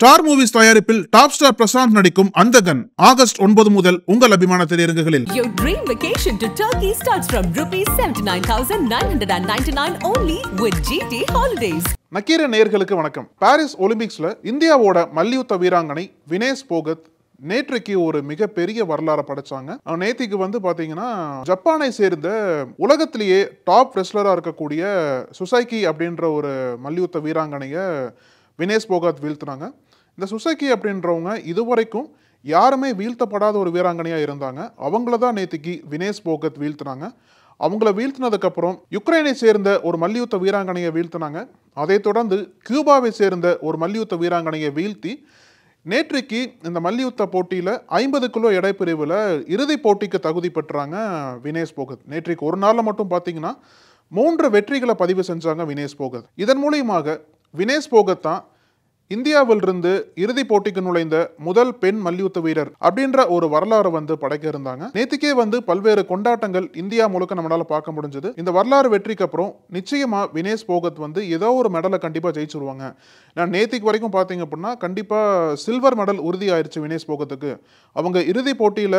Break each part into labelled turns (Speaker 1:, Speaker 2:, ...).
Speaker 1: Star movies தயாரிப்பில் top star Prashanth நடிக்கும் அந்தகன் August 9 முதல் உங்கள் அபிமான திரையரங்குகளில்.
Speaker 2: Your dream vacation to Turkey starts from ₹79,999 only with GT Holidays.
Speaker 1: Nakkeera நேயர்களுக்கு வணக்கம். பாரிஸ் ஒலிம்பிக்ஸ்ல இந்தியாவோட மல்யுத்த வீராங்கனை வினேஷ் போகத் நேற்றைக்கு ஒரு மிகப்பெரிய வரலாறு படைச்சாங்க. நேத்திக்கு பாத்தீங்கன்னா ஜப்பானை சேர்ந்த உலகத்திலேயே டாப் ரெஸ்லரா இருக்கக்கூடிய சுசைகி அப்படின்ற ஒரு மல்யுத்த வீராங்கனைய வினேஷ் போகத் வீழ்த்தினாங்க. இந்த சுசைகி அப்படின்றவங்க இதுவரைக்கும் யாருமே வீழ்த்தப்படாத ஒரு வீராங்கனையா இருந்தாங்க. அவங்கள தான் நேத்திக்கு வினேஷ் போகத் வீழ்த்தினாங்க. அவங்கள வீழ்த்தினதுக்கப்புறம் யுக்ரைனை சேர்ந்த ஒரு மல்யுத்த வீராங்கனையை வீழ்த்தினாங்க. அதை தொடர்ந்து கியூபாவை சேர்ந்த ஒரு மல்யுத்த வீராங்கனையை வீழ்த்தி நேற்றைக்கு இந்த மல்யுத்த போட்டியில் 50 கிலோ எடை பிரிவில் இறுதிப் போட்டிக்கு தகுதி பெற்றாங்க வினேஷ் போகத். நேற்றைக்கு ஒரு நாளில் மட்டும் பார்த்தீங்கன்னா 3 வெற்றிகளை பதிவு செஞ்சாங்க வினேஷ் போகத். இதன் மூலியமாக வினேஷ் போகத் தான் இந்தியாவிலிருந்து இறுதிப் போட்டிக்கு நுழைந்த முதல் பெண் மல்யுத்த வீரர் அப்படின்ற ஒரு வரலாறு படைக்க இருந்தாங்க. நேற்றுக்கே பல்வேறு கொண்டாட்டங்கள் இந்தியா முழுக்க நம்மளால பார்க்க முடிஞ்சது. இந்த வரலாறு வெற்றிக்கு அப்புறம் நிச்சயமா வினேஷ் போகத் ஏதோ ஒரு மெடலை கண்டிப்பா ஜெயிச்சிருவாங்க. நான் நேற்றுக்கு வரைக்கும் பார்த்தீங்க அப்படின்னா கண்டிப்பா சில்வர் மெடல் உறுதி ஆயிடுச்சு வினேஷ் போகத்துக்கு. அவங்க இறுதிப் போட்டியில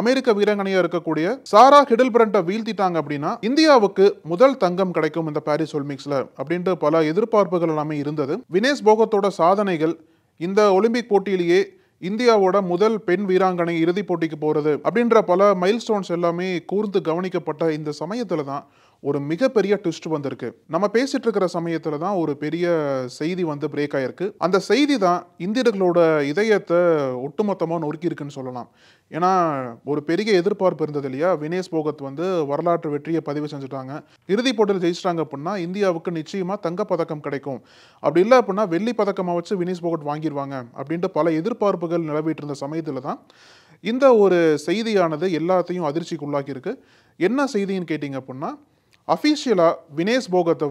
Speaker 1: அமெரிக்க வீராங்கனையா இருக்கக்கூடிய சாரா ஹிடல்பிரண்டை வீழ்த்திட்டாங்க அப்படின்னா இந்தியாவுக்கு முதல் தங்கம் கிடைக்கும் இந்த பாரிஸ் ஒலிம்பிக்ஸ்ல அப்படின்ட்டு பல எதிர்பார்ப்புகள் எல்லாமே இருந்தது. வினேஷ் போகத்தோட சாதனைகள் இந்த ஒலிம்பிக் போட்டியிலேயே இந்தியாவோட முதல் பெண் வீராங்கனை இறுதிப் போட்டிக்கு போறது அப்படின்ற பல மைல்ஸ்டோன்ஸ் எல்லாமே கூர்ந்து கவனிக்கப்பட்ட இந்த சமயத்துல தான் ஒரு மிகப்பெரிய ட்விஸ்ட் வந்திருக்கு. நம்ம பேசிட்டு இருக்கிற சமயத்துல தான் ஒரு பெரிய செய்தி பிரேக் ஆயிருக்கு. அந்த செய்தி தான் இந்தியர்களோட இதயத்தை ஒட்டுமொத்தமா நொறுக்கி இருக்குன்னு சொல்லலாம். ஏன்னா ஒரு பெரிய எதிர்பார்ப்பு இருந்தது இல்லையா? வினேஷ் போகத் வரலாற்று வெற்றியை பதிவு செஞ்சுட்டாங்க. இறுதிப் போட்டியில் ஜெயிச்சிட்டாங்க அப்படின்னா இந்தியாவுக்கு நிச்சயமா தங்கப்பதக்கம் கிடைக்கும். அப்படி இல்லை அப்படின்னா வெள்ளி பதக்கமாக வச்சு வினேஷ் போகத் வாங்கிடுவாங்க அப்படின்ட்டு பல எதிர்பார்ப்புகள் நிலவிட்டு இருந்த சமயத்தில் தான் இந்த ஒரு செய்தியானது எல்லாத்தையும் அதிர்ச்சிக்குள்ளாக்கி இருக்கு. என்ன செய்தின்னு கேட்டிங்க அப்படின்னா அஃபீஷியலாக வினேஷ் போகத்தை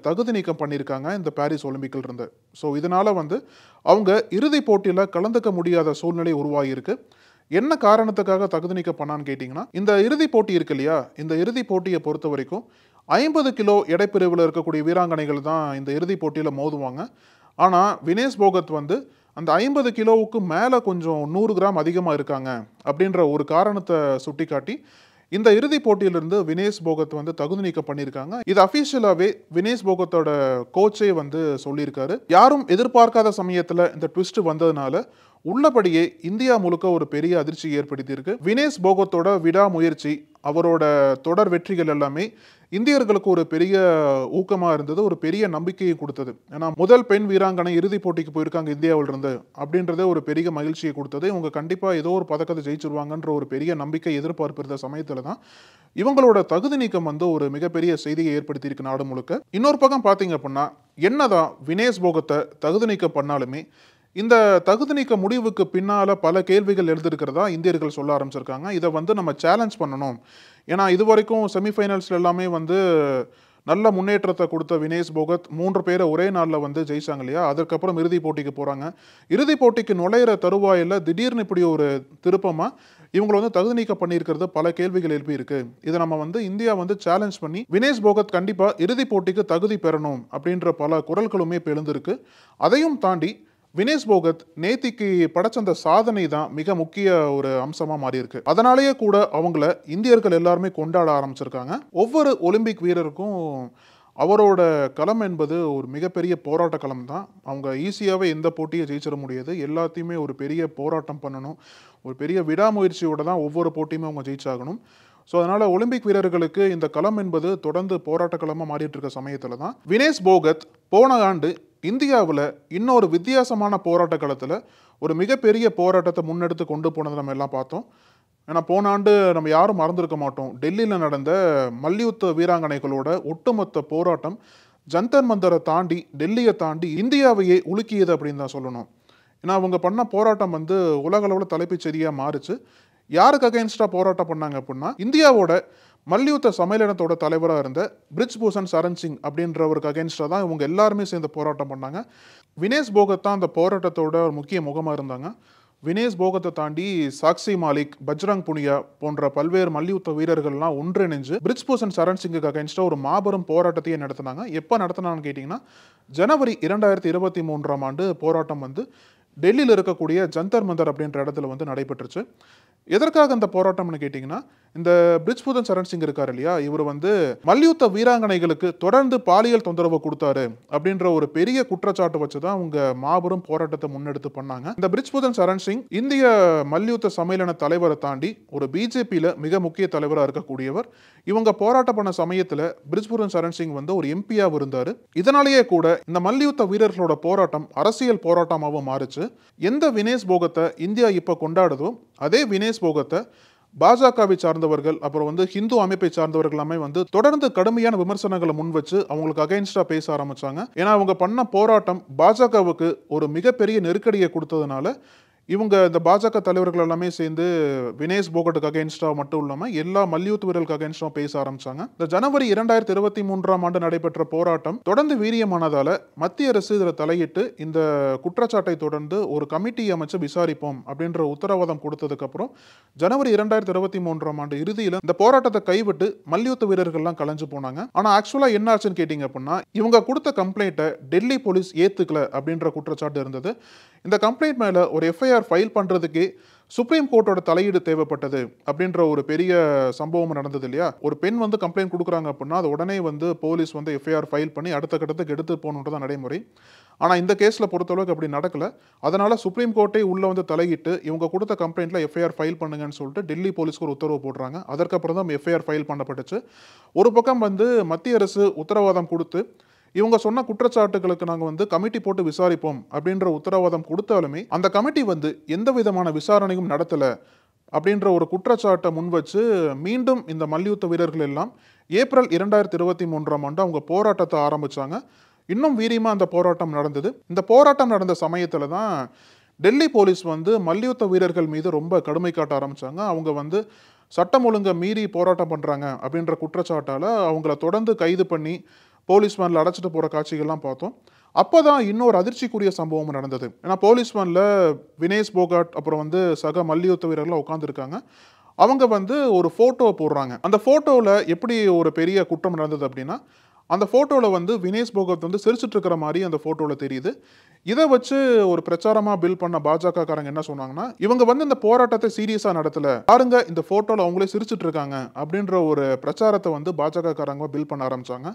Speaker 1: தகுதி நீக்கம் பண்ணியிருக்காங்க இந்த பாரிஸ் ஒலிம்பிக்கில் இருந்து. ஸோ இதனால் அவங்க இறுதிப் போட்டியில் கலந்துக்க முடியாத சூழ்நிலை உருவாகியிருக்கு. என்ன காரணத்துக்காக தகுதி நீக்கம் பண்ணான்னு கேட்டிங்கன்னா இந்த இறுதிப் போட்டி இருக்கு இல்லையா? இந்த இறுதிப் போட்டியை பொறுத்த வரைக்கும் 50 கிலோ எடைப்பிரிவில் இருக்கக்கூடிய வீராங்கனைகள் தான் இந்த இறுதிப் போட்டியில் மோதுவாங்க. ஆனால் வினேஷ் போகத் அந்த 50 கிலோவுக்கு மேலே கொஞ்சம் 100 கிராம் அதிகமாக இருக்காங்க அப்படின்ற ஒரு காரணத்தை சுட்டி காட்டி இந்த இறுதிப் போட்டியிலிருந்து வினேஷ் போகத் தகுதி நீக்கம் பண்ணியிருக்காங்க. இது அஃபீஷியலாகவே வினேஷ் போகத்தோட கோச்சே சொல்லியிருக்காரு. யாரும் எதிர்பார்க்காத சமயத்தில் இந்த ட்விஸ்ட் வந்ததுனால உள்ளபடியே இந்தியா முழுக்க ஒரு பெரிய அதிர்ச்சி ஏற்படுத்தியிருக்கு. வினேஷ் போகத்தோட விடாமுயற்சி, அவரோட தொடர் வெற்றிகள் எல்லாமே இந்தியர்களுக்கு ஒரு பெரிய ஊக்கமாக இருந்தது, ஒரு பெரிய நம்பிக்கையை கொடுத்தது. ஏன்னா முதல் பெண் வீராங்கனை இறுதிப் போட்டிக்கு போயிருக்காங்க இந்தியாவில் இருந்து அப்படின்றதே ஒரு பெரிய மகிழ்ச்சியை கொடுத்தது. இவங்க கண்டிப்பாக ஏதோ ஒரு பதக்கத்தை ஜெயிச்சிருவாங்கன்ற ஒரு பெரிய நம்பிக்கை எதிர்பார்ப்பு இருந்த சமயத்தில் தான் இவங்களோட தகுதி நீக்கம் ஒரு மிகப்பெரிய செய்தியை ஏற்படுத்தியிருக்கு நாடு முழுக்க. இன்னொரு பக்கம் பார்த்தீங்க அப்படின்னா என்னதான் வினேஷ் போகத்தை தகுதி நீக்கம் பண்ணாலுமே இந்த தகுதி நீக்க முடிவுக்கு பின்னால் பல கேள்விகள் எழுதிருக்கிறதா இந்தியர்கள் சொல்ல ஆரம்பிச்சிருக்காங்க. இதை நம்ம சேலஞ்ச் பண்ணணும். ஏன்னா இது வரைக்கும் செமிஃபைனல்ஸ்ல எல்லாமே நல்ல முன்னேற்றத்தை கொடுத்த வினேஷ் போகத் 3 பேரை ஒரே நாளில் ஜெயிச்சாங்க இல்லையா? அதுக்கப்புறம் இறுதிப் போட்டிக்கு போகிறாங்க. இறுதிப் போட்டிக்கு நுழையிற தருவாயில் திடீர்னு இப்படி ஒரு திருப்பமாக இவங்களை தகுதி நீக்கம் பண்ணியிருக்கிறது பல கேள்விகள் எழுப்பியிருக்கு. இதை நம்ம இந்தியா சேலஞ்ச் பண்ணி வினேஷ் போகத் கண்டிப்பாக இறுதிப் போட்டிக்கு தகுதி பெறணும் அப்படின்ற பல குரல்களுமே இப்போ எழுந்திருக்கு. அதையும் தாண்டி வினேஷ் போகத் நேத்திக்கு படைச்ச அந்த சாதனை தான் மிக முக்கிய ஒரு அம்சமாக மாறி இருக்கு. அதனாலேயே கூட அவங்கள இந்தியர்கள் எல்லாருமே கொண்டாட ஆரம்பிச்சிருக்காங்க. ஒவ்வொரு ஒலிம்பிக் வீரருக்கும் அவரோட களம் என்பது ஒரு மிகப்பெரிய போராட்ட களம் தான். அவங்க ஈஸியாகவே எந்த போட்டியை ஜெயிச்சிட முடியாது. எல்லாத்தையுமே ஒரு பெரிய போராட்டம் பண்ணணும். ஒரு பெரிய விடாமுயற்சியோட தான் ஒவ்வொரு போட்டியுமே அவங்க ஜெயிச்சாகணும். ஸோ அதனால் ஒலிம்பிக் வீரர்களுக்கு இந்த களம் என்பது தொடர்ந்து போராட்ட களமாக மாறிட்டு இருக்க சமயத்தில் தான் வினேஷ் போகத் போன ஆண்டு இந்தியாவில் இன்னொரு வித்தியாசமான போராட்ட களத்தில் ஒரு மிகப்பெரிய போராட்டத்தை முன்னெடுத்து கொண்டு போனதை நம்ம எல்லாம் பார்த்தோம். ஏன்னா போன ஆண்டு நம்ம யாரும் மறந்துருக்க மாட்டோம். டெல்லியில் நடந்த மல்யுத்த வீராங்கனைகளோட ஒட்டுமொத்த போராட்டம் ஜந்தர் மந்தரை தாண்டி டெல்லியை தாண்டி இந்தியாவையே உலுக்கியது அப்படின்னு தான் சொல்லணும். ஏன்னா அவங்க பண்ண போராட்டம் உலக அளவில் தலைப்புச் செய்தியாக மாறுச்சு. யாருக்கு அகைன்ஸ்டாக போராட்டம் பண்ணாங்க அப்படின்னா இந்தியாவோட மல்யுத்த சம்மேளனத்தோட தலைவராக இருந்த பிரிஜ் பூஷன் சரண் சிங் அப்படின்றவருக்கு அகைன்ஸ்டாக தான் இவங்க எல்லாருமே சேர்ந்து போராட்டம் பண்ணாங்க. வினேஷ் போகத் தான் அந்த போராட்டத்தோட ஒரு முக்கிய முகமாக இருந்தாங்க. வினேஷ் போகத்தை தாண்டி சாக்சி மாலிக், பஜ்ரங் புனியா போன்ற பல்வேறு மல்யுத்த வீரர்கள்லாம் ஒன்றிணைஞ்சு பிரிஜ்பூஷன் சரண் சிங்குக்கு அகைன்ஸ்டா ஒரு மாபெரும் போராட்டத்தையே நடத்தினாங்க. எப்போ நடத்தினான்னு கேட்டிங்கன்னா, ஜனவரி 2023ஆம் ஆண்டு போராட்டம் வந்து டெல்லியில் இருக்கக்கூடிய ஜந்தர் மந்தர் அப்படின்ற இடத்துல வந்து நடைபெற்றுச்சு. எதற்காக இந்த போராட்டம்னு கேட்டிங்கன்னா, இந்த பிரிஜ்பூஷன் சரண் சிங் இருக்கார் இல்லையா, இவர் வந்து மல்யுத்த வீராங்கனைகளுக்கு தொடர்ந்து பாலியல் தொந்தரவு கொடுத்தாரு அப்படின்ற ஒரு பெரிய குற்றச்சாட்டு வச்சு தான் அவங்க மாபெரும் போராட்டத்தை முன்னெடுத்து பண்ணாங்க. இந்த பிரிஜ்பூஷன் சரண் சிங் இந்திய மல்யுத்த சம்மேளன தலைவரை தாண்டி ஒரு பிஜேபியில் மிக முக்கிய தலைவராக இருக்கக்கூடியவர். இவங்க போராட்டம் பண்ண சமயத்தில் பிரிஜ்பூஷன் சரண் சிங் வந்து ஒரு எம்பியாக இருந்தார். இதனாலேயே கூட இந்த மல்யுத்த வீரர்களோட போராட்டம் அரசியல் போராட்டமாகவும் மாறுச்சு. எந்த வினேஷ் போகத்தை இந்தியா இப்போ கொண்டாடுதோ அதே வினேஷ் போகத்தை பாஜகவை சார்ந்தவர்கள், அப்புறம் வந்து ஹிந்து அமைப்பை சார்ந்தவர்கள் எல்லாமே வந்து தொடர்ந்து கடுமையான விமர்சனங்களை முன் வச்சு அவங்களுக்கு அகைன்ஸ்டா பேச ஆரம்பிச்சாங்க. ஏன்னா அவங்க பண்ண போராட்டம் பாஜகவுக்கு ஒரு மிகப்பெரிய நெருக்கடியை கொடுத்ததுனால இவங்க இந்த பாஜக தலைவர்கள் எல்லாமே சேர்ந்து வினேஷ் போகட்டுக்கு அகைன்ஸ்டா மட்டும் இல்லாம எல்லா மல்யுத்த வீரர்களுக்கு அகைன்ஸ்டா பேச ஆரம்பிச்சாங்க. இந்த ஜனவரி 2023ஆம் ஆண்டு நடைபெற்ற போராட்டம் தொடர்ந்து வீரியமானதால மத்திய அரசு இதில் தலையிட்டு இந்த குற்றச்சாட்டை தொடர்ந்து ஒரு கமிட்டி அமைச்சு விசாரிப்போம் அப்படின்ற உத்தரவாதம் கொடுத்ததுக்கு அப்புறம் ஜனவரி 2023ஆம் ஆண்டு இறுதியில் இந்த போராட்டத்தை கைவிட்டு மல்யுத்த வீரர்கள்லாம் கலைஞ்சு போனாங்க. ஆனா ஆக்சுவலா என்ன ஆச்சுன்னு கேட்டீங்க அப்படின்னா, இவங்க கொடுத்த கம்ப்ளைண்ட்டை டெல்லி போலீஸ் ஏத்துக்கல அப்படின்ற குற்றச்சாட்டு இருந்தது. இந்த கம்ப்ளைண்ட் மேல ஒரு எஃப்ஐஆர் ஃபைல் பண்றதுக்கே சுப்ரீம் கோர்ட்டோட தலையீடு தேவைப்பட்டது அப்படின்ற ஒரு பெரிய சம்பவம் நடந்தது இல்லையா. ஒரு பெண் வந்து கம்ப்ளைண்ட் கொடுக்குறாங்க அப்படின்னா அது உடனே வந்து போலீஸ் வந்து எஃப்ஐஆர் ஃபைல் பண்ணி அடுத்த கட்டத்துக்கு எடுத்து போகணுன்றதான் நடைமுறை. ஆனால் இந்த கேஸில் பொறுத்தளவுக்கு அப்படி நடக்கல. அதனால சுப்ரீம் கோர்ட்டே உள்ள வந்து தலையிட்டு இவங்க கொடுத்த கம்ப்ளைண்ட்ல எஃப்ஐஆர் ஃபைல் பண்ணுங்கன்னு சொல்லிட்டு டெல்லி போலீஸ்க்கு ஒரு உத்தரவு போடுறாங்க. அதற்கப்புறம் தான் எஃப்ஐஆர் ஃபைல் பண்ணப்பட்டுச்சு. ஒரு பக்கம் வந்து மத்திய அரசு உத்தரவாதம் கொடுத்து இவங்க சொன்ன குற்றச்சாட்டுகளுக்கு நாங்கள் வந்து கமிட்டி போட்டு விசாரிப்போம் அப்படின்ற உத்தரவாதம் கொடுத்தாலுமே அந்த கமிட்டி வந்து எந்த விதமான விசாரணையும் நடத்தலை அப்படின்ற ஒரு குற்றச்சாட்டை முன் வச்சு மீண்டும் இந்த மல்யுத்த வீரர்கள் எல்லாம் ஏப்ரல் 2023ஆம் ஆண்டு அவங்க போராட்டத்தை ஆரம்பிச்சாங்க. இன்னும் வீரியமாக அந்த போராட்டம் நடந்தது. இந்த போராட்டம் நடந்த சமயத்தில் தான் டெல்லி போலீஸ் வந்து மல்யுத்த வீரர்கள் மீது ரொம்ப கடுமை காட்ட ஆரம்பிச்சாங்க. அவங்க வந்து சட்டம் ஒழுங்கை மீறி போராட்டம் பண்ணுறாங்க அப்படின்ற குற்றச்சாட்டால் அவங்கள தொடர்ந்து கைது பண்ணி போலீஸ் வேனில் அடைச்சிட்டு போகிற காட்சிகள்லாம் பார்த்தோம். அப்போ தான் இன்னொரு அதிர்ச்சிக்குரிய சம்பவம் நடந்தது. ஏன்னா போலீஸ் வேனில் வினேஷ் போகாட் அப்புறம் வந்து சக மல்யுத்த வீரர்கள் உட்காந்துருக்காங்க. அவங்க வந்து ஒரு ஃபோட்டோவை போடுறாங்க. அந்த ஃபோட்டோவில் எப்படி ஒரு பெரிய குற்றம் நடந்தது அப்படின்னா, அந்த ஃபோட்டோவில் வந்து வினேஷ் போகத் வந்து சிரிச்சிட்டு இருக்கிற மாதிரி அந்த ஃபோட்டோவில் தெரியுது. இதை வச்சு ஒரு பிரச்சாரமாக பில் பண்ண பாஜக காரங்க என்ன சொன்னாங்கன்னா, இவங்க வந்து இந்த போராட்டத்தை சீரியஸாக நடத்தல, பாருங்க இந்த ஃபோட்டோவில் அவங்களே சிரிச்சிட்டு இருக்காங்க அப்படின்ற ஒரு பிரச்சாரத்தை வந்து பாஜக காரங்க பில் பண்ண ஆரம்பிச்சாங்க.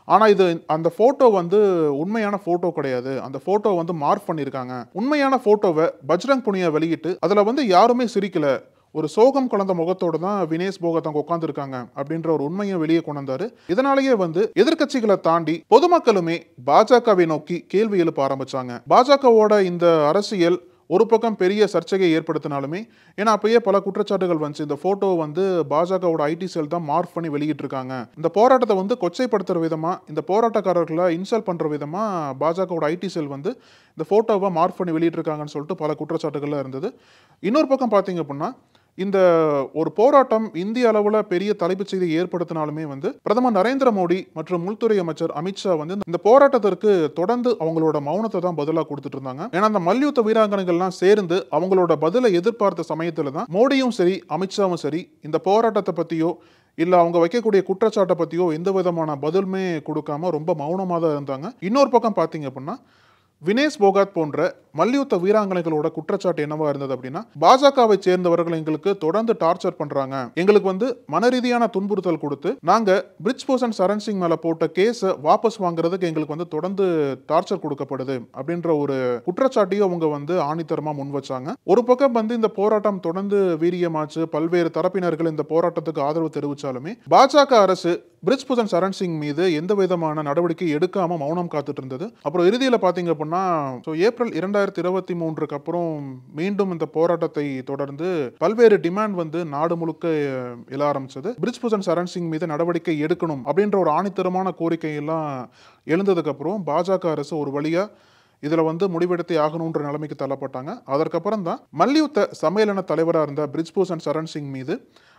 Speaker 1: ஆனால் இது அந்த ஃபோட்டோ வந்து உண்மையான ஃபோட்டோ கிடையாது. அந்த ஃபோட்டோ வந்து மார்க் பண்ணியிருக்காங்க. உண்மையான ஃபோட்டோவை பஜ்ரங் புனியா வெளியிட்டு அதில் வந்து யாருமே சிரிக்கல, ஒரு சோகம் கலந்த முகத்தோடு தான் வினேஷ் போகத் அங்கே உட்காந்துருக்காங்க அப்படின்ற ஒரு உண்மையை வெளியே கொண்டு வந்தாரு. இதனாலேயே வந்து எதிர்க்கட்சிகளை தாண்டி பொதுமக்களுமே பாஜகவை நோக்கி கேள்வி எழுப்ப ஆரம்பிச்சாங்க. பாஜகவோட இந்த அரசியல் ஒரு பக்கம் பெரிய சர்ச்சையை ஏற்படுத்தினாலுமே, ஏன்னா அப்பயே பல குற்றச்சாட்டுகள் வந்துச்சு. இந்த போட்டோ வந்து பாஜகவோட ஐடி செல் தான் மார்க் பண்ணி வெளியிட்டிருக்காங்க. இந்த போராட்டத்தை வந்து கொச்சைப்படுத்துற விதமா, இந்த போராட்டக்காரர்களை இன்சல்ட் பண்ற விதமா பாஜகவோட ஐடி செல் வந்து இந்த போட்டோவை மார்க் பண்ணி வெளியிட்டிருக்காங்கன்னு சொல்லிட்டு பல குற்றச்சாட்டுகள்லாம் இருந்தது. இன்னொரு பக்கம் பார்த்தீங்க அப்படின்னா, இந்த ஒரு போராட்டம் இந்திய அளவில் பெரிய தலைப்புச் செய்தியை ஏற்படுத்தினாலுமே வந்து பிரதமர் நரேந்திர மோடி மற்றும் உள்துறை அமைச்சர் அமித்ஷா வந்து இந்த போராட்டத்திற்கு தொடர்ந்து அவங்களோட மௌனத்தை தான் பதிலாக கொடுத்துட்டு இருந்தாங்க. ஏன்னா அந்த மல்யுத்த வீராங்கனைகள்லாம் சேர்ந்து அவங்களோட பதிலை எதிர்பார்த்த சமயத்துல தான் மோடியும் சரி அமித்ஷாவும் சரி இந்த போராட்டத்தை பத்தியோ இல்ல அவங்க வைக்கக்கூடிய குற்றச்சாட்டை பத்தியோ எந்த விதமான பதிலுமே கொடுக்காம ரொம்ப மௌனமாக தான் இருந்தாங்க. இன்னொரு பக்கம் பார்த்தீங்க அப்படின்னா, வினேஷ் போகாத் போன்ற மல்யுத்த வீராங்கனைகளோட குற்றச்சாட்டு என்னவா இருந்தது அப்படின்னா, பாஜகவை சேர்ந்தவர்கள் எங்களுக்கு தொடர்ந்து டார்ச்சர் பண்றாங்க, எங்களுக்கு வந்து மனரீதியான துன்புறுத்தல் கொடுத்து நாங்க பிரிஜ்பூஷன் சரண் சிங் மேல போட்ட கேஸை வாபஸ் வாங்குறதுக்கு எங்களுக்கு வந்து தொடர்ந்து டார்ச்சர் கொடுக்கப்படுது அப்படின்ற ஒரு குற்றச்சாட்டையும் அவங்க வந்து ஆணித்தரமா முன் வச்சாங்க. ஒரு பக்கம் வந்து இந்த போராட்டம் தொடர்ந்து வீரியமாச்சு, பல்வேறு தரப்பினர்கள் இந்த போராட்டத்துக்கு ஆதரவு தெரிவிச்சாலுமே பாஜக அரசு பிரிஜ்பூஷன் சரண் சிங் மீது எந்த விதமான நடவடிக்கை எடுக்காம மௌனம் காத்துட்டு இருந்தது. அப்புறம் இறுதியில் பாத்தீங்க அப்படின்னா, ஏப்ரல் 2023க்கு அப்புறம் மீண்டும் இந்த போராட்டத்தை தொடர்ந்து பல்வேறு டிமாண்ட் வந்து நாடு முழுக்க எழ ஆரம்பிச்சது. பிரிஜ்பூஷன் சரண் சிங் மீது நடவடிக்கை எடுக்கணும் அப்படின்ற ஒரு ஆணித்தரமான கோரிக்கை எல்லாம் எழுந்ததுக்கு அப்புறம் பாஜக அரசு ஒரு வழியா இதுல வந்து முடிவெடுத்தே ஆகணுன்ற நிலைமைக்கு தள்ளப்பட்டாங்க. அதற்கப்புறம் தான் மல்யுத்த சம்மேளன தலைவராக இருந்த பிரிஜ்பூஷன் சரண் சிங் மீது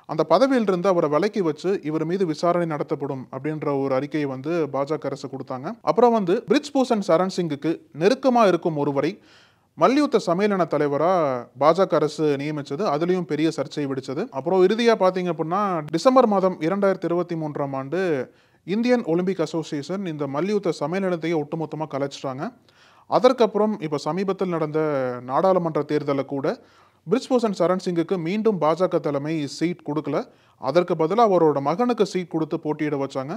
Speaker 1: அந்த பதவியிலிருந்து அவரை விலக்கி வச்சு இவர் மீது விசாரணை நடத்தப்படும் அப்படின்ற ஒரு அறிக்கையை வந்து பாஜக அரசு கொடுத்தாங்க. அப்புறம் வந்து பிரிஜ்பூஷன் சரண் சிங்குக்கு நெருக்கமா இருக்கும் ஒருவரை மல்யுத்த சம்மேளன தலைவரா பாஜக அரசு நியமிச்சது, அதுலயும் பெரிய சர்ச்சை விடுச்சது. அப்புறம் இறுதியா பாத்தீங்க அப்படின்னா டிசம்பர் மாதம் 2023ஆம் ஆண்டு இந்தியன் ஒலிம்பிக் அசோசியேஷன் இந்த மல்யுத்த சம்மேளனத்தையே ஒட்டுமொத்தமாக கலைச்சிட்டாங்க. அதற்கப்புறம் இப்போ சமீபத்தில் நடந்த நாடாளுமன்ற தேர்தலில் கூட பிரிஜ்பூஷன் சரண் சிங்குக்கு மீண்டும் பாஜக தலைமை சீட் கொடுக்கல. அதற்கு பதிலாக அவரோட மகனுக்கு சீட் கொடுத்து போட்டியிட வச்சாங்க.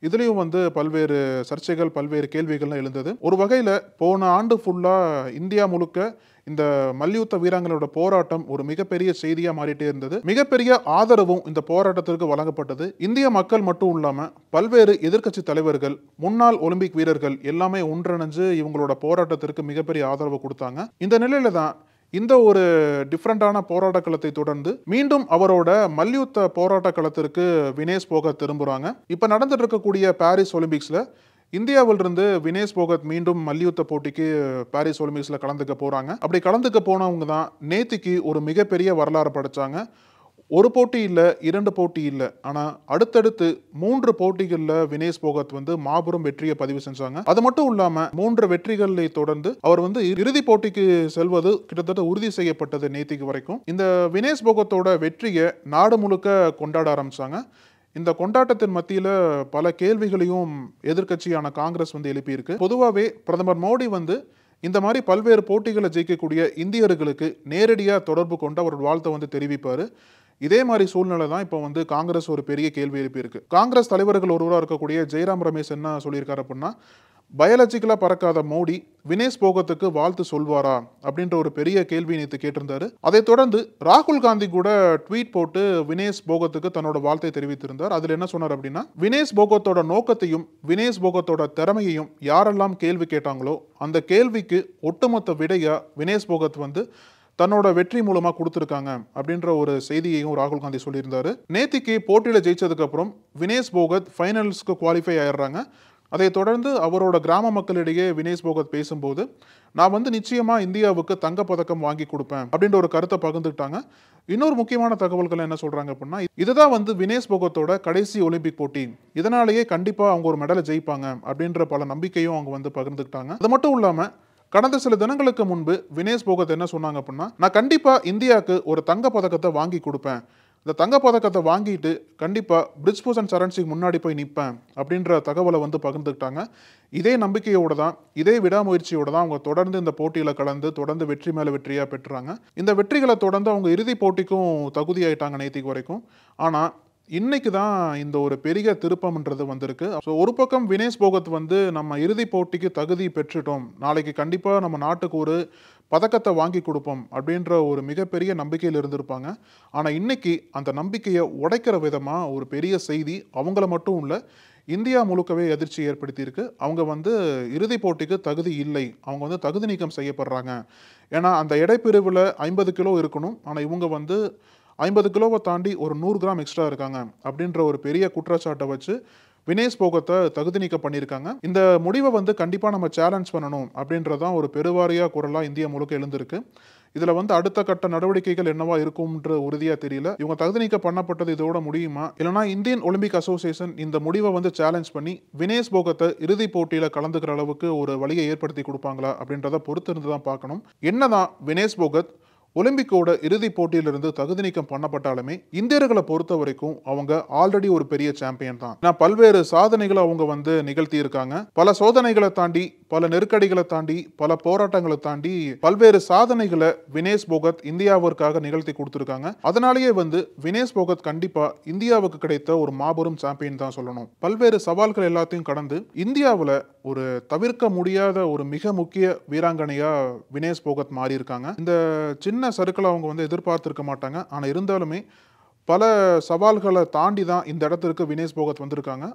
Speaker 1: இதுலேயும் பல்வேறு சர்ச்சைகள், பல்வேறு கேள்விகள்லாம் எழுந்தது. ஒரு வகையில் போன ஆண்டு ஃபுல்லாக இந்தியா முழுக்க இந்த மல்யுத்த வீராங்களோட போராட்டம் ஒரு மிகப்பெரிய செய்தியாக மாறிட்டே இருந்தது. மிகப்பெரிய ஆதரவும் இந்த போராட்டத்திற்கு வழங்கப்பட்டது. இந்திய மக்கள் மட்டும் இல்லாமல் பல்வேறு எதிர்க்கட்சி தலைவர்கள், முன்னாள் ஒலிம்பிக் வீரர்கள் எல்லாமே ஒன்றிணைஞ்சு இவங்களோட போராட்டத்திற்கு மிகப்பெரிய ஆதரவு கொடுத்தாங்க. இந்த நிலையில தான் இந்த ஒரு டிஃப்ரெண்டான போராட்ட களத்தை தொடர்ந்து மீண்டும் அவரோட மல்யுத்த போராட்ட களத்திற்கு வினேஷ் போகத் திரும்புறாங்க. இப்ப நடந்துட்டு இருக்கக்கூடிய பாரிஸ் ஒலிம்பிக்ஸ்ல இந்தியாவிலிருந்து வினேஷ் போகத் மீண்டும் மல்யுத்த போட்டிக்கு பாரிஸ் ஒலிம்பிக்ஸ்ல கலந்துக்க போறாங்க. அப்படி கலந்துக்க போனவங்க தான் நேத்திக்கு ஒரு மிகப்பெரிய வரலாறு படைச்சாங்க. ஒரு போட்டி இல்லை, 2 போட்டி இல்லை, ஆனால் அடுத்தடுத்து 3 போட்டிகளில் வினேஷ் போகத் மாபெரும் வெற்றியை பதிவு செஞ்சாங்க. அது மட்டும் இல்லாமல் 3 வெற்றிகளை தொடர்ந்து அவர் இறுதிப் போட்டிக்கு செல்வது கிட்டத்தட்ட உறுதி செய்யப்பட்டது நேத்திக்கு வரைக்கும். இந்த வினேஷ் போகத்தோட வெற்றியை நாடு முழுக்க கொண்டாட ஆரம்பிச்சாங்க. இந்த கொண்டாட்டத்தின் மத்தியில் பல கேள்விகளையும் எதிர்க்கட்சியான காங்கிரஸ் எழுப்பியிருக்கு. பொதுவாகவே பிரதமர் மோடி இந்த மாதிரி பல்வேறு போட்டிகளை ஜெயிக்கக்கூடிய இந்தியர்களுக்கு நேரடியாக தொடர்பு கொண்டு அவர் வாழ்த்தை தெரிவிப்பார். இதே மாதிரி சூழ்நிலை தான் இப்போ காங்கிரஸ் ஒரு பெரிய கேள்வி எழுப்பியிருக்கு. காங்கிரஸ் தலைவர்கள் ஒருவராக இருக்கக்கூடிய ஜெயராம் ரமேஷ் என்ன சொல்லியிருக்காரு அப்படின்னா, பயாலஜிக்கலாக பறக்காத மோடி வினேஷ் போகத்துக்கு வாழ்த்து சொல்வாரா அப்படின்ற ஒரு பெரிய கேள்வி நேற்று கேட்டிருந்தாரு. அதைத் தொடர்ந்து ராகுல் காந்தி கூட ட்வீட் போட்டு வினேஷ் போகத்துக்கு தன்னோட வாழ்த்தை தெரிவித்திருந்தார். அதில் என்ன சொன்னார் அப்படின்னா, வினேஷ் போகத்தோட நோக்கத்தையும் வினேஷ் போகத்தோட திறமையையும் யாரெல்லாம் கேள்வி கேட்டாங்களோ அந்த கேள்விக்கு ஒட்டுமொத்த விடையா வினேஷ் போகத் தன்னோட வெற்றி மூலமா கொடுத்துருக்காங்க அப்படின்ற ஒரு செய்தியையும் ராகுல் காந்தி சொல்லியிருந்தாரு. நேத்திக்கு போட்டியில ஜெயிச்சதுக்கு அப்புறம் வினேஷ் போகத் ஃபைனல்ஸ்க்கு குவாலிஃபை ஆயிடுறாங்க. அதை தொடர்ந்து அவரோட கிராம மக்களிடையே வினேஷ் போகத் பேசும்போது, நான் நிச்சயமா இந்தியாவுக்கு தங்கப்பதக்கம் வாங்கி கொடுப்பேன் அப்படின்ற ஒரு கருத்தை பகிர்ந்துக்கிட்டாங்க. இன்னொரு முக்கியமான தகவல்கள் என்ன சொல்றாங்க அப்படின்னா, இதுதான் வினேஷ் போகத்தோட கடைசி ஒலிம்பிக் போட்டி, இதனாலேயே கண்டிப்பா அவங்க ஒரு மெடலை ஜெயிப்பாங்க அப்படின்ற பல நம்பிக்கையும் அவங்க பகிர்ந்துக்கிட்டாங்க. அது மட்டும் இல்லாம கடந்த சில தினங்களுக்கு முன்பு வினேஷ் போகத் என்ன சொன்னாங்க அப்படின்னா, நான் கண்டிப்பா இந்தியாவுக்கு ஒரு தங்க பதக்கத்தை வாங்கி கொடுப்பேன், இந்த தங்க பதக்கத்தை வாங்கிட்டு கண்டிப்பா பிரிஜ்பூஷன் சரண் சிங் முன்னாடி போய் நிற்பேன் அப்படின்ற தகவலை பகிர்ந்துக்கிட்டாங்க. இதே நம்பிக்கையோட தான், இதே விடாமுயற்சியோட தான் அவங்க தொடர்ந்து இந்த போட்டியில கலந்து தொடர்ந்து வெற்றி மேல வெற்றியா பெற்றாங்க. இந்த வெற்றிகளை தொடர்ந்து அவங்க இறுதி போட்டிக்கும் தகுதியாயிட்டாங்க நேத்திக்கு வரைக்கும். ஆனா இன்னைக்கு தான் இந்த ஒரு பெரிய திருப்பம்ன்றது வந்திருக்கு. ஸோ ஒரு பக்கம் வினேஷ் போகத் நம்ம இறுதி போட்டிக்கு தகுதி பெற்றுட்டோம், நாளைக்கு கண்டிப்பாக நம்ம நாட்டுக்கு ஒரு பதக்கத்தை வாங்கி கொடுப்போம் அப்படின்ற ஒரு மிகப்பெரிய நம்பிக்கையில் இருந்திருப்பாங்க. ஆனால் இன்னைக்கு அந்த நம்பிக்கையை உடைக்கிற விதமாக ஒரு பெரிய செய்தி அவங்கள மட்டும் இல்லை, இந்தியா முழுக்கவே அதிர்ச்சி ஏற்படுத்தியிருக்கு. அவங்க இறுதி போட்டிக்கு தகுதி இல்லை, அவங்க தகுதி நீக்கம் செய்யப்படுறாங்க. ஏன்னா அந்த எடைப்பிரிவில் 50 கிலோ இருக்கணும், ஆனால் இவங்க 50 கிலோவை தாண்டி ஒரு 100 கிராம் எக்ஸ்ட்ரா இருக்காங்க அப்படின்ற ஒரு பெரிய குற்றச்சாட்டை வச்சு வினேஷ் போகத்தை தகுதி நீக்கம் பண்ணியிருக்காங்க. இந்த முடிவை கண்டிப்பாக நம்ம சேலஞ்ச் பண்ணணும் அப்படின்றதான் ஒரு பெருவாரியாக குரலாக இந்தியா முழுக்க எழுந்திருக்கு. இதில் அடுத்த கட்ட நடவடிக்கைகள் என்னவா இருக்கும்ன்ற உறுதியாக தெரியல. இவங்க தகுதி நீக்கம் பண்ணப்பட்டது இதோட முடியுமா, இல்லைனா இந்தியன் ஒலிம்பிக் அசோசியேஷன் இந்த முடிவை சேலஞ்ச் பண்ணி வினேஷ் போகத்தை இறுதி போட்டியில் கலந்துக்கிற அளவுக்கு ஒரு வழியை ஏற்படுத்தி கொடுப்பாங்களா அப்படின்றத பொறுத்து இருந்து தான் பார்க்கணும். என்னதான் வினேஷ் போகத் ஒலிம்பிக்கோட இறுதி போட்டியிலிருந்து தகுதி நீக்கம் பண்ணப்பட்டாலுமே இந்தியர்களை பொறுத்த வரைக்கும் அவங்க ஆல்ரெடி ஒரு பெரிய சாம்பியன் தான். நான் பல்வேறு சாதனைகளை அவங்க நிகழ்த்தி இருக்காங்க. பல சோதனைகளை தாண்டி, பல நெருக்கடிகளை தாண்டி, பல போராட்டங்களை தாண்டி பல்வேறு சாதனைகளை வினேஷ் போகத் இந்தியாவிற்காக நிகழ்த்தி கொடுத்துருக்காங்க. அதனாலேயே வினேஷ் போகத் கண்டிப்பா இந்தியாவுக்கு கிடைத்த ஒரு மாபெரும் சாம்பியன் தான் சொல்லணும். பல்வேறு சவால்கள் எல்லாத்தையும் கடந்து இந்தியாவில் ஒரு தவிர்க்க முடியாத ஒரு மிக முக்கிய வீராங்கனையா வினேஷ் போகத் மாறி இருக்காங்க. இந்த சின்ன சர்க்கிள் அவங்க எதிர்பார்த்திருக்க மாட்டாங்க. ஆனால் இருந்தாலுமே பல சவால்களை தாண்டி தான் இந்த இடத்திற்கு வினேஷ் போகத் வந்திருக்காங்க.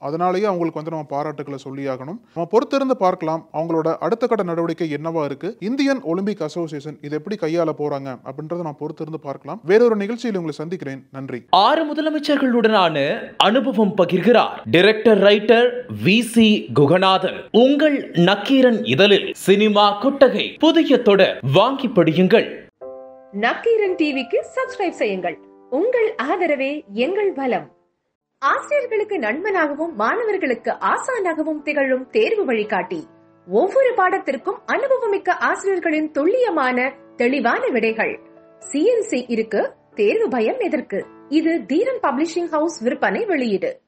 Speaker 1: அதனாலேயே அவங்களுக்கு நம்ம பாராட்டுகளை சொல்லி ஆகணும். நம்ம பொறுத்திருந்து பார்க்கலாம் அவங்களோட அடுத்த கட்ட நடவடிக்கை என்னவா இருக்கு, இந்தியன் ஒலிம்பிக் அசோசியேஷன் இதை எப்படி கையாள போறாங்க அப்படின்றத நான் பொறுத்திருந்து பார்க்கலாம். வேறொரு நிகழ்ச்சியில் உங்களை சந்திக்கிறேன். நன்றி.
Speaker 3: 6 முதலமைச்சர்களுடனான அனுபவம் பகிர்கிறார் டைரக்டர் ரைட்டர் VC குகநாதன். உங்கள் நக்கீரன் இதழில் சினிமா கொட்டகை புதிய தொடர் வாங்கி படியுங்கள்.
Speaker 4: நக்கீரன் டிவிக்கு சப்ஸ்கிரைப் செய்யுங்கள். உங்கள் ஆதரவே எங்கள் பலம். ஆசிரியர்களுக்கு நண்பனாகவும் மாணவர்களுக்கு ஆசானாகவும் திகழும் தேர்வு வழிகாட்டி ஒவ்வொரு பாடத்திற்கும் அனுபவமிக்க ஆசிரியர்களின் துல்லியமான தெளிவான விடைகள். CNC இருக்கு, தேர்வு பயம் எதற்கு? இது தீரன் பப்ளிஷிங் ஹவுஸ் விற்பனை வெளியீடு.